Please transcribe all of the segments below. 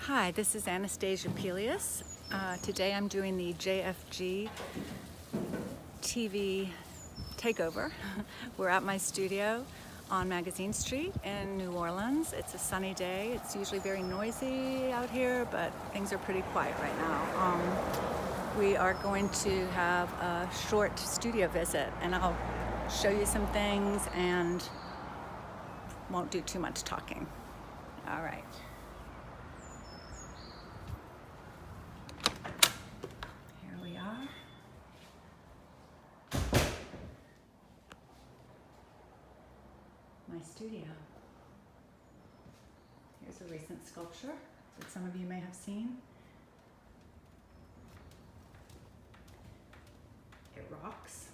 Hi, this is Anastasia Pelias. Today I'm doing the JFG TV Takeover. We're at my studio on Magazine Street in New Orleans. It's a sunny day. It's usually very noisy out here, but things are pretty quiet right now. We are going to have a short studio visit, and I'll show you some things and won't do too much talking. All right. Here we are. My studio. Here's a recent sculpture that some of you may have seen. It rocks.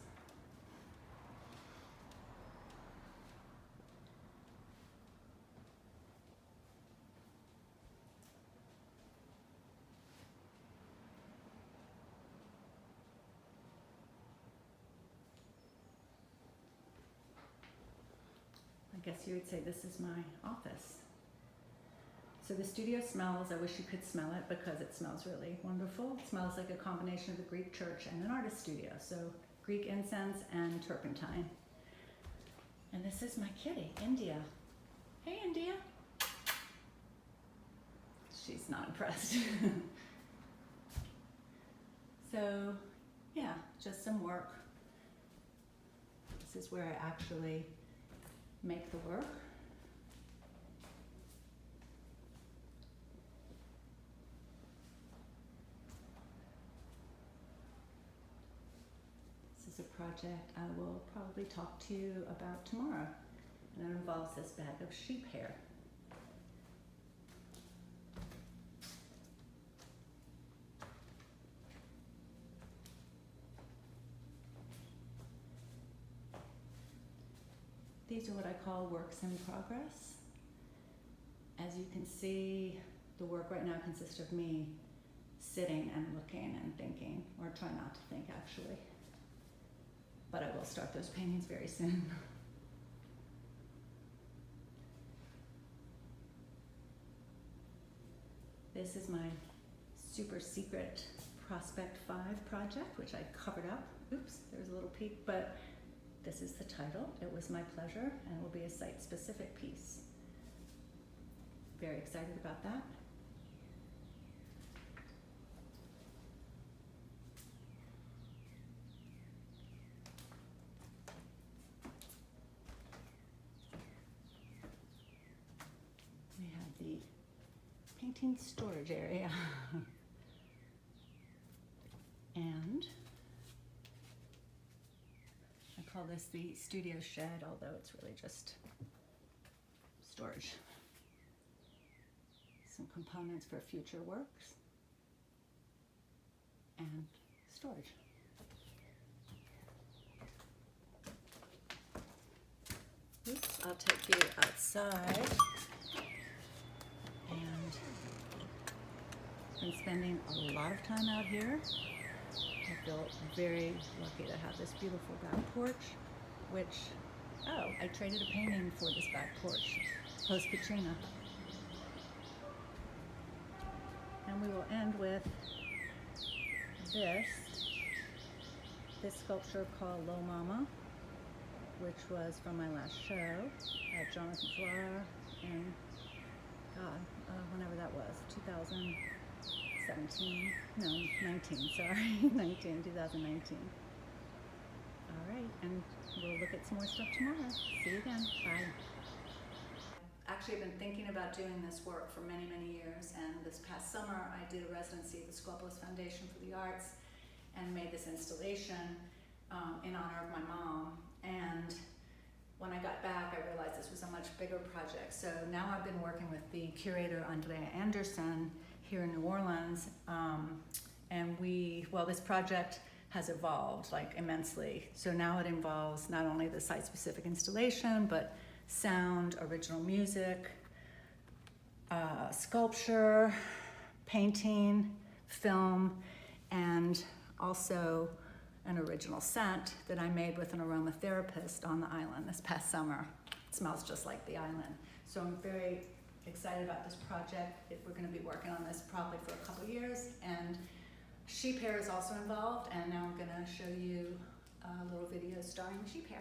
I guess you would say this is my office. So the studio smells, I wish you could smell it because it smells really wonderful. It smells like a combination of a Greek church and an artist studio. So Greek incense and turpentine. And this is my kitty, India. Hey, India. She's not impressed. So yeah, just some work. This is where I actually make the work. This is a project I will probably talk to you about tomorrow, and it involves this bag of sheep hair. These are what I call works in progress. As you can see, the work right now consists of me sitting and looking and thinking, or try not to think actually. But I will start those paintings very soon. This is my super secret Prospect 5 project, which I covered up. Oops, there's a little peek, but this is the title. It was my pleasure, and will be a site-specific piece. Very excited about that. We have the painting storage area. And I call this the studio shed, although it's really just storage. Some components for future works and storage. Oops, I'll take you outside, and I've been spending a lot of time out here. I feel very lucky to have this beautiful back porch, which, oh, I traded a painting for this back porch, post Katrina. And we will end with this sculpture called Lo Mama, which was from my last show at Jonathan Ferrara in, whenever that was, 2017, no, 19, sorry, 2019. All right, and we'll look at some more stuff tomorrow. See you again, bye. Actually, I've been thinking about doing this work for many, many years, and this past summer I did a residency at the Skopelos Foundation for the Arts and made this installation in honor of my mom. And when I got back, I realized this was a much bigger project. So now I've been working with the curator, Andrea Anderson, here in New Orleans, and this project has evolved like immensely. So now it involves not only the site-specific installation, but sound, original music, sculpture, painting, film, and also an original scent that I made with an aromatherapist on the island this past summer. It smells just like the island. So I'm very excited about this project. We're going to be working on this probably for a couple years, and sheep hair is also involved, and now I'm going to show you a little video starring sheep hair.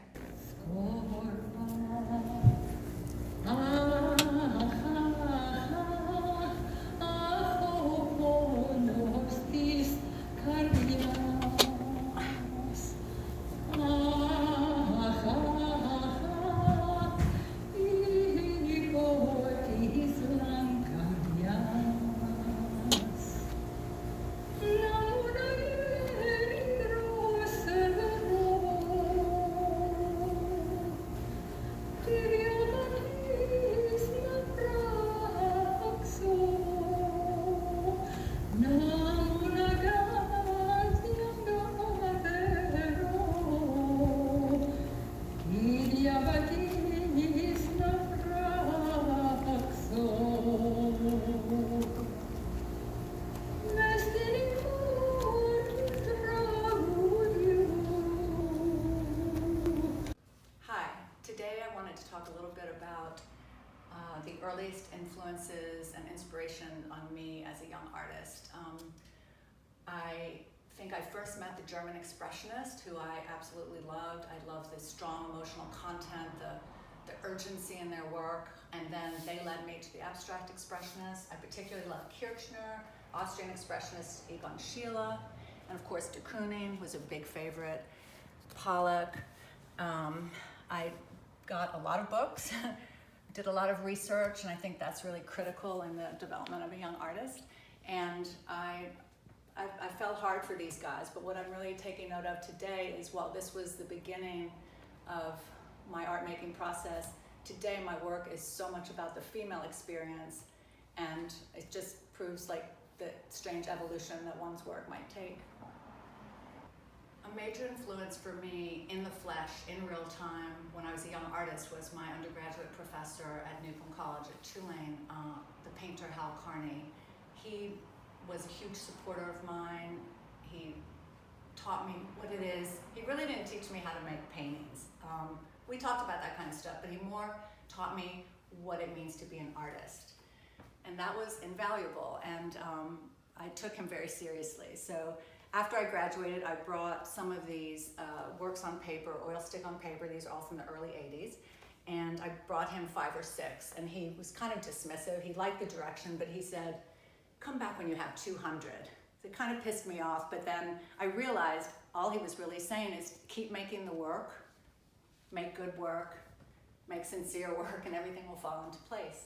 The earliest influences and inspiration on me as a young artist. I think I first met the German Expressionist, who I absolutely loved. I loved the strong emotional content, the urgency in their work, and then they led me to the Abstract Expressionists. I particularly loved Kirchner, Austrian Expressionist Egon Schiele, and of course de Kooning was a big favorite, Pollock. I got a lot of books, did a lot of research, and I think that's really critical in the development of a young artist. And I fell hard for these guys, but what I'm really taking note of today is, while this was the beginning of my art making process, today my work is so much about the female experience, and it just proves like the strange evolution that one's work might take. A major influence for me in the flesh, in real time, when I was a young artist, was my undergraduate professor at Newcomb College at Tulane, the painter Hal Carney. He was a huge supporter of mine. He taught me what it is. He really didn't teach me how to make paintings. We talked about that kind of stuff, but he more taught me what it means to be an artist. And that was invaluable, and I took him very seriously. So after I graduated, I brought some of these works on paper, oil stick on paper. These are all from the early 80s. And I brought him 5 or 6, and he was kind of dismissive. He liked the direction, but he said, come back when you have 200. So it kind of pissed me off, but then I realized all he was really saying is keep making the work, make good work, make sincere work, and everything will fall into place.